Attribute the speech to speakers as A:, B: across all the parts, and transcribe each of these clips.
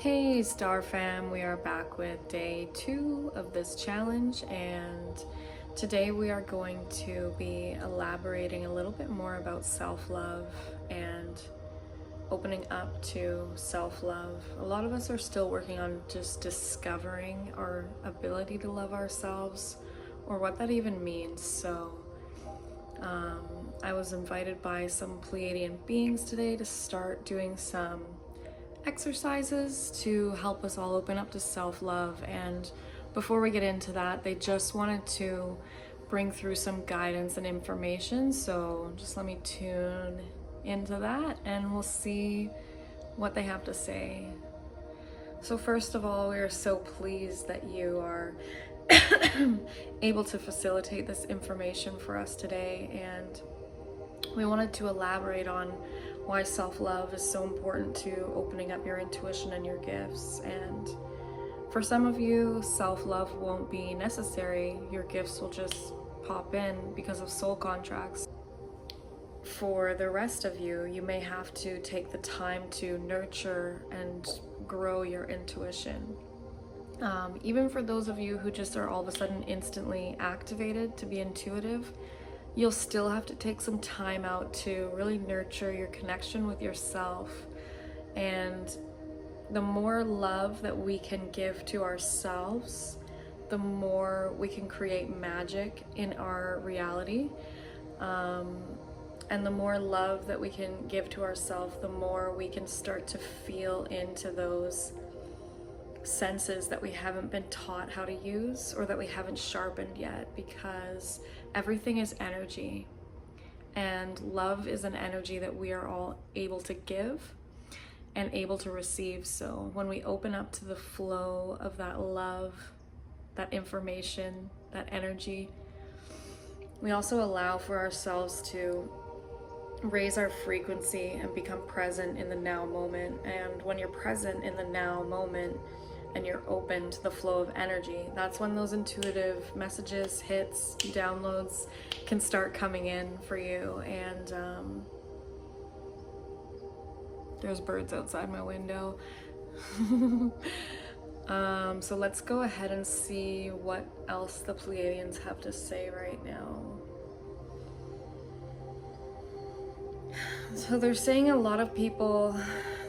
A: Hey Star Fam, we are back with day 2 of this challenge, and today we are going to be elaborating a little bit more about self-love and opening up to self-love. A lot of us are still working on just discovering our ability to love ourselves, or what that even means. So I was invited by some Pleiadian beings today to start doing some exercises to help us all open up to self-love. And before we get into that, they just wanted to bring through some guidance and information, so just let me tune into that and we'll see what they have to say. So first of all, we are so pleased that you are able to facilitate this information for us today, and we wanted to elaborate on why self-love is so important to opening up your intuition and your gifts. And for some of you, self-love won't be necessary. Your gifts will just pop in because of soul contracts. For the rest of you, you may have to take the time to nurture and grow your intuition. Even for those of you who just are all of a sudden instantly activated to be intuitive, you'll still have to take some time out to really nurture your connection with yourself. And the more love that we can give to ourselves, the more we can create magic in our reality. And the more love that we can give to ourselves, the more we can start to feel into those senses that we haven't been taught how to use, or that we haven't sharpened yet, because everything is energy, and love is an energy that we are all able to give and able to receive. So when we open up to the flow of that love, that information, that energy, we also allow for ourselves to raise our frequency and become present in the now moment. And when you're present in the now moment and you're open to the flow of energy, that's when those intuitive messages, hits, downloads can start coming in for you. And there's birds outside my window. So let's go ahead and see what else the Pleiadians have to say right now. So they're saying a lot of people,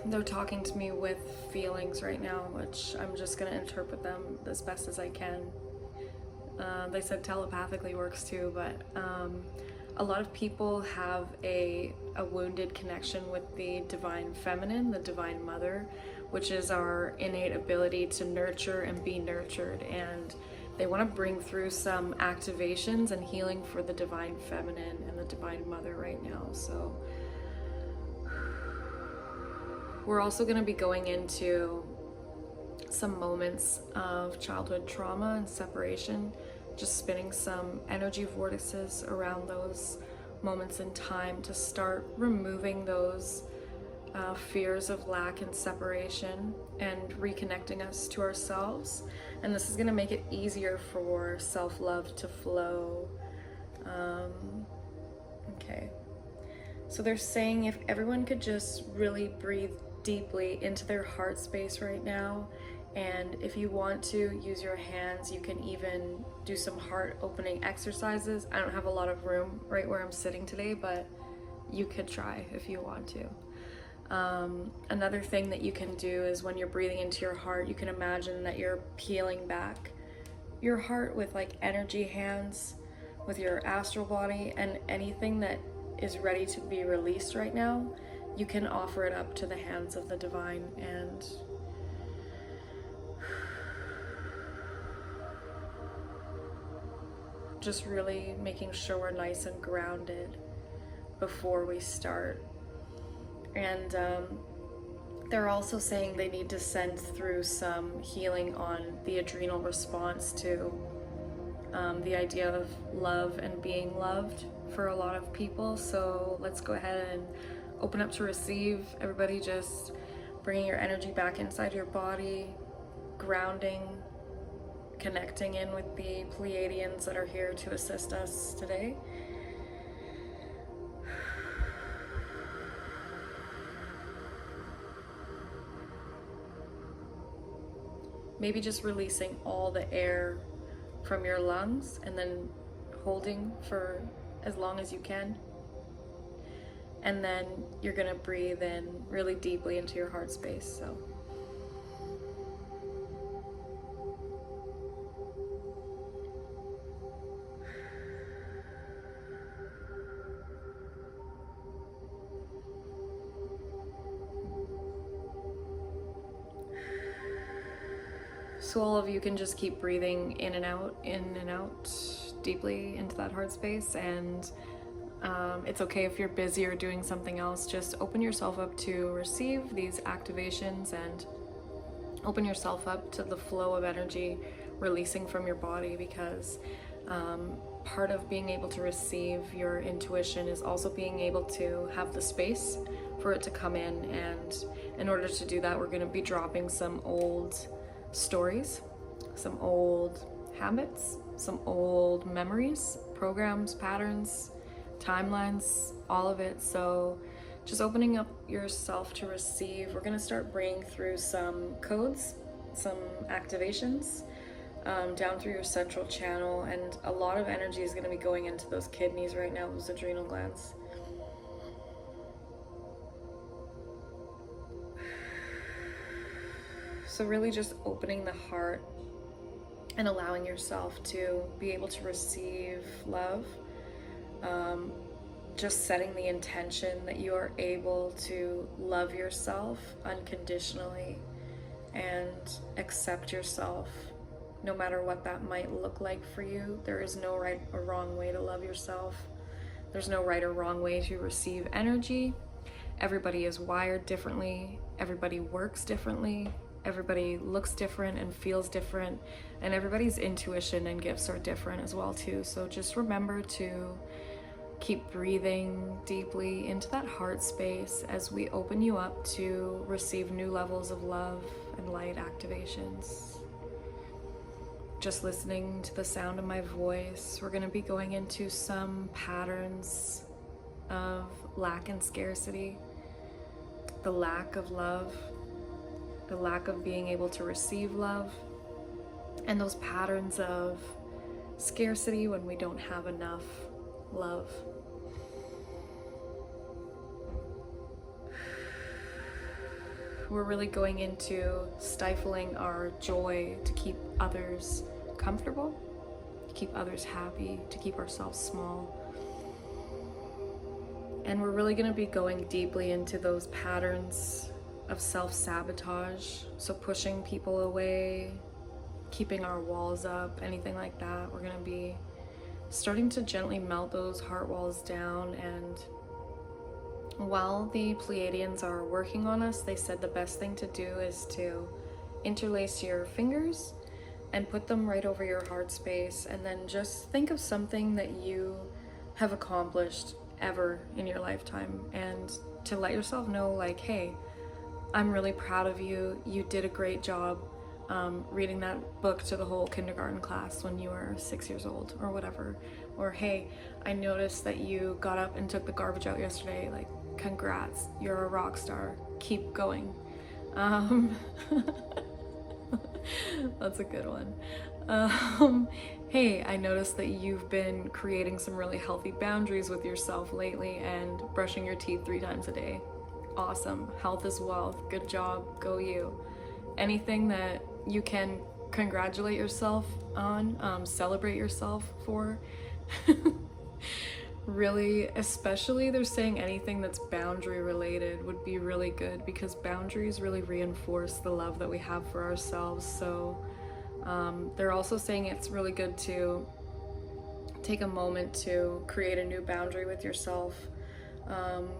A: they're talking to me with feelings right now, which I'm just going to interpret them as best as I can. They said telepathically works too, but a lot of people have a wounded connection with the divine feminine, the divine mother, which is our innate ability to nurture and be nurtured. And they want to bring through some activations and healing for the divine feminine and the divine mother right now. So we're also going to be going into some moments of childhood trauma and separation, just spinning some energy vortices around those moments in time to start removing those fears of lack and separation and reconnecting us to ourselves. And this is going to make it easier for self-love to flow. Okay. So they're saying if everyone could just really breathe deeply into their heart space right now, and if you want to use your hands, you can even do some heart opening exercises. I don't have a lot of room right where I'm sitting today, but you could try if you want to. Another thing that you can do is when you're breathing into your heart, you can imagine that you're peeling back your heart with like energy hands, with your astral body, and anything that is ready to be released right now, you can offer it up to the hands of the divine. And just really making sure we're nice and grounded before we start. And they're also saying they need to send through some healing on the adrenal response to the idea of love and being loved for a lot of people. So let's go ahead and open up to receive. Everybody just bringing your energy back inside your body, grounding, connecting in with the Pleiadians that are here to assist us today. maybe just releasing all the air from your lungs and then holding for as long as you can. And then you're gonna breathe in really deeply into your heart space. So all of you can just keep breathing in and out, deeply into that heart space. And it's okay if you're busy or doing something else. Just open yourself up to receive these activations and open yourself up to the flow of energy releasing from your body, because part of being able to receive your intuition is also being able to have the space for it to come in. And in order to do that, we're going to be dropping some old stories, some old habits, some old memories, programs, patterns, timelines, all of it. So just opening up yourself to receive. We're going to start bringing through some codes, some activations down through your central channel, and a lot of energy is going to be going into those kidneys right now, those adrenal glands. So really just opening the heart and allowing yourself to be able to receive love. Just setting the intention that you are able to love yourself unconditionally and accept yourself, no matter what that might look like for you. There is no right or wrong way to love yourself. There's no right or wrong way to receive energy. Everybody is wired differently. Everybody works differently. Everybody looks different and feels different, and everybody's intuition and gifts are different as well too. So just remember to keep breathing deeply into that heart space as we open you up to receive new levels of love and light activations. Just listening to the sound of my voice, we're going to be going into some patterns of lack and scarcity, the lack of love, the lack of being able to receive love, and those patterns of scarcity when we don't have enough love. We're really going into stifling our joy to keep others comfortable, to keep others happy, to keep ourselves small. And we're really going to be going deeply into those patterns of self-sabotage, so pushing people away, keeping our walls up, anything like that. We're going to be starting to gently melt those heart walls down. And while the Pleiadians are working on us, they said the best thing to do is to interlace your fingers and put them right over your heart space, and then just think of something that you have accomplished ever in your lifetime, and to let yourself know, like, hey, I'm really proud of you. You did a great job reading that book to the whole kindergarten class when you were 6 years old or whatever. Or, hey, I noticed that you got up and took the garbage out yesterday. Like, congrats, you're a rock star. Keep going. That's a good one. Hey, I noticed that you've been creating some really healthy boundaries with yourself lately and brushing your teeth 3 times a day. Awesome. Health is wealth. Good job. Go you. Anything that you can congratulate yourself on, celebrate yourself for. Really, especially they're saying anything that's boundary related would be really good, because boundaries really reinforce the love that we have for ourselves. So they're also saying it's really good to take a moment to create a new boundary with yourself.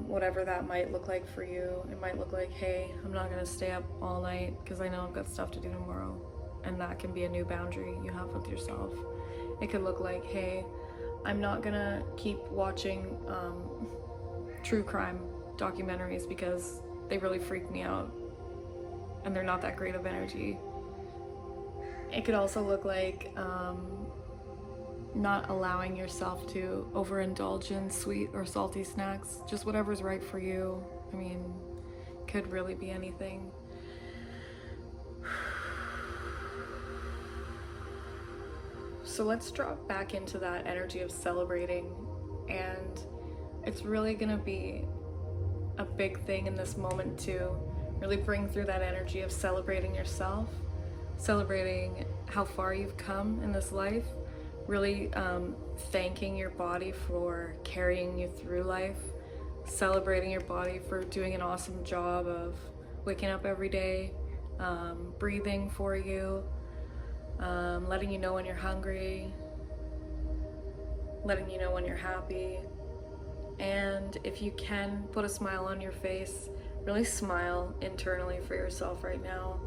A: Whatever that might look like for you. It might look like, hey, I'm not gonna stay up all night because I know I've got stuff to do tomorrow, and that can be a new boundary you have with yourself. It could look like, hey, I'm not gonna keep watching true crime documentaries because they really freak me out and they're not that great of energy. It could also look like not allowing yourself to overindulge in sweet or salty snacks. Just whatever's right for you. I mean, could really be anything. So let's drop back into that energy of celebrating, and it's really gonna be a big thing in this moment to really bring through that energy of celebrating yourself, celebrating how far you've come in this life, really thanking your body for carrying you through life, celebrating your body for doing an awesome job of waking up every day, breathing for you, letting you know when you're hungry, letting you know when you're happy. And if you can put a smile on your face, really smile internally for yourself right now.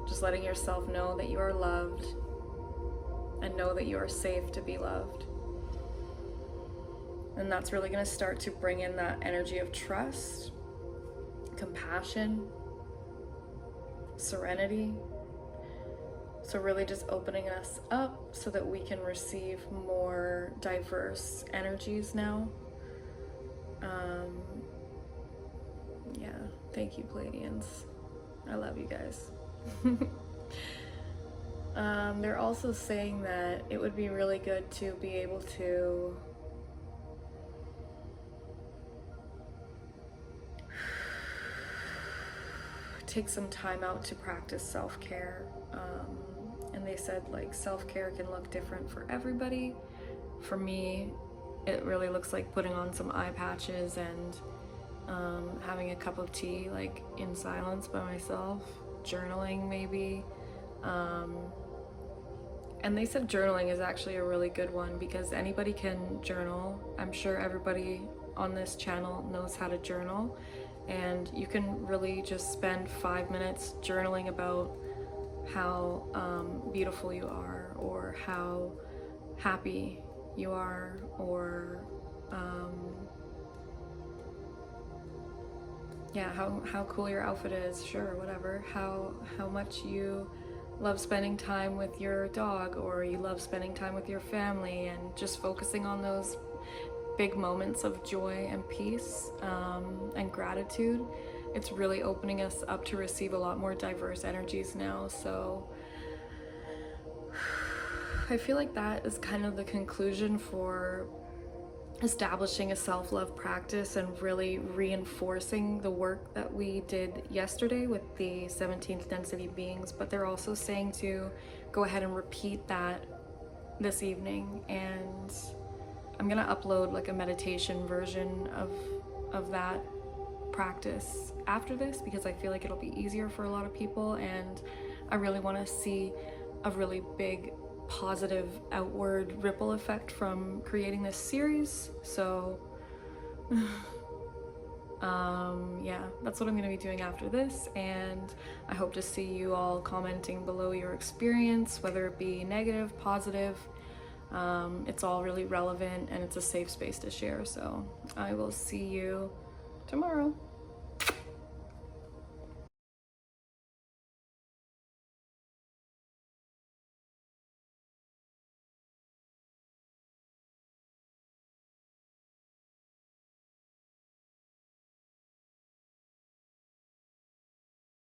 A: Just letting yourself know that you are loved and know that you are safe to be loved. And that's really going to start to bring in that energy of trust, compassion, serenity. So really just opening us up so that we can receive more diverse energies now. Yeah, thank you, Pleiadians. I love you guys. They're also saying that it would be really good to be able to take some time out to practice self-care. And they said like self-care can look different for everybody. For me, it really looks like putting on some eye patches and having a cup of tea like in silence by myself, journaling maybe. And they said journaling is actually a really good one because anybody can journal. I'm sure everybody on this channel knows how to journal, and you can really just spend 5 minutes journaling about how beautiful you are, or how happy you are, or yeah, how cool your outfit is, sure, whatever, how much you love spending time with your dog, or you love spending time with your family, and just focusing on those big moments of joy and peace and gratitude. It's really opening us up to receive a lot more diverse energies now. So I feel like that is kind of the conclusion for establishing a self-love practice and really reinforcing the work that we did yesterday with the 17th density beings. But they're also saying to go ahead and repeat that this evening, and I'm gonna upload like a meditation version of that practice after this, because I feel like it'll be easier for a lot of people, and I really want to see a really big positive outward ripple effect from creating this series. So yeah, that's what I'm going to be doing after this, and I hope to see you all commenting below your experience, whether it be negative, positive. It's all really relevant, and it's a safe space to share. So I will see you tomorrow.